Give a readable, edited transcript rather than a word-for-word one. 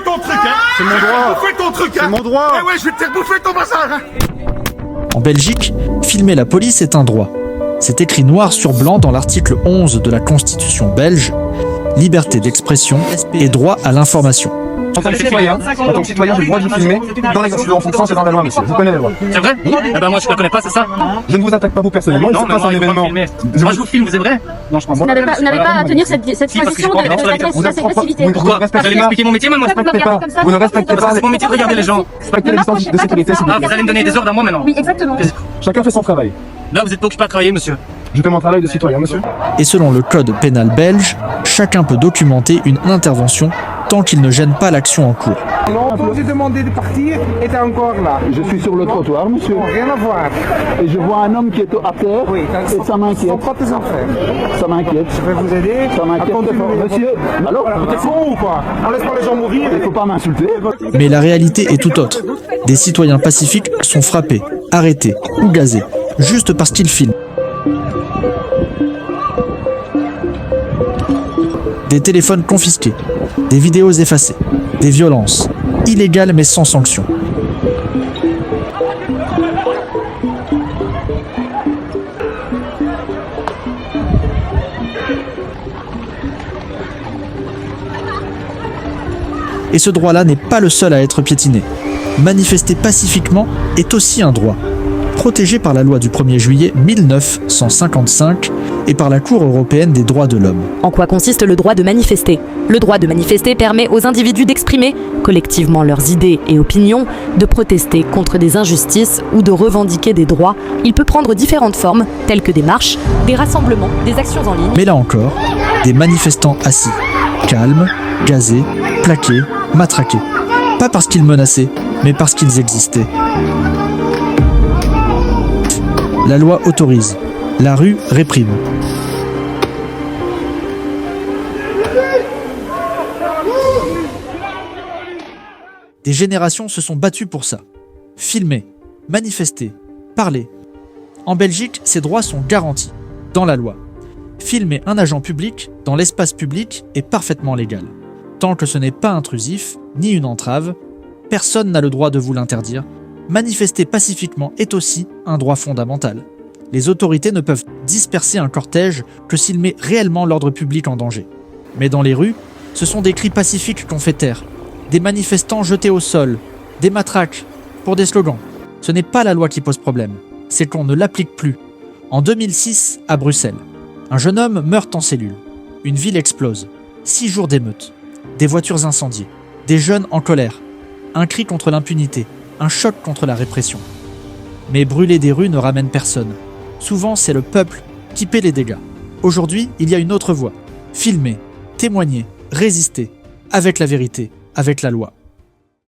ton truc, hein. C'est mon droit. Bouffer ton truc, hein. C'est mon droit. Eh ouais, je vais te faire bouffer ton bazar, hein. En Belgique, filmer la police est un droit. C'est écrit noir sur blanc dans l'article 11 de la Constitution belge, liberté d'expression et droit à l'information. En tant que citoyen, j'ai le droit de vous filmer dans l'exercice de mon fonction, c'est dans la loi, monsieur. Vous connaissez la loi. C'est vrai? Eh ben moi je ne la connais pas, c'est ça? Je ne vous attaque pas vous personnellement, Non, c'est pas un événement. moi je vous filme, c'est vrai? Non, je crois Vous n'avez pas à tenir cette Si, parce que position j'ai pas envie de d'agressivité. Pourquoi? Vous allez m'expliquer mon métier maintenant? Vous ne respectez pas. C'est mon métier de regarder les gens. Respectez les distances de sécurité, s'il vous Ah, plaît. vous allez me donner des ordres à moi maintenant? Oui, exactement. Chacun fait son travail. Là vous êtes pas occupé à travailler, monsieur. Je fais mon travail de citoyen, monsieur. Et selon le code pénal belge, chacun peut documenter une intervention tant qu'il ne gêne pas l'action en cours. Non, quand j'ai demandé de partir, était encore là. Je suis sur le trottoir, monsieur, Rien à voir. et je vois un homme qui est à terre, Oui, et ça ce m'inquiète. sont pas tes affaires. Ça m'inquiète. Je vais vous aider. Ça m'inquiète. Monsieur, alors, T'es con ou quoi? On laisse pas les gens mourir. il faut pas m'insulter. Mais la réalité est tout autre. Des citoyens pacifiques sont frappés, arrêtés ou gazés, juste parce qu'ils filment. Des téléphones confisqués, des vidéos effacées, des violences, illégales mais sans sanction. Et ce droit-là n'est pas le seul à être piétiné. Manifester pacifiquement est aussi un droit, protégé par la loi du 1er juillet 1955 et par la Cour européenne des droits de l'homme. En quoi consiste le droit de manifester? Le droit de manifester permet aux individus d'exprimer collectivement leurs idées et opinions, de protester contre des injustices ou de revendiquer des droits. Il peut prendre différentes formes, telles que des marches, des rassemblements, des actions en ligne. Mais là encore, des manifestants assis, calmes, gazés, plaqués, matraqués. Pas parce qu'ils menaçaient, mais parce qu'ils existaient. La loi autorise, la rue réprime. Des générations se sont battues pour ça. Filmer, manifester, parler. En Belgique, ces droits sont garantis, dans la loi. Filmer un agent public dans l'espace public est parfaitement légal. Tant que ce n'est pas intrusif, ni une entrave, personne n'a le droit de vous l'interdire. Manifester pacifiquement est aussi un droit fondamental. Les autorités ne peuvent disperser un cortège que s'il met réellement l'ordre public en danger. Mais dans les rues, ce sont des cris pacifiques qu'on fait taire, des manifestants jetés au sol, des matraques, pour des slogans. Ce n'est pas la loi qui pose problème, c'est qu'on ne l'applique plus. En 2006, à Bruxelles, un jeune homme meurt en cellule. Une ville explose. 6 jours d'émeute. Des voitures incendiées. Des jeunes en colère. Un cri contre l'impunité. Un choc contre la répression. Mais brûler des rues ne ramène personne. Souvent, c'est le peuple qui paie les dégâts. Aujourd'hui, il y a une autre voie. Filmer, témoigner, résister, avec la vérité, avec la loi.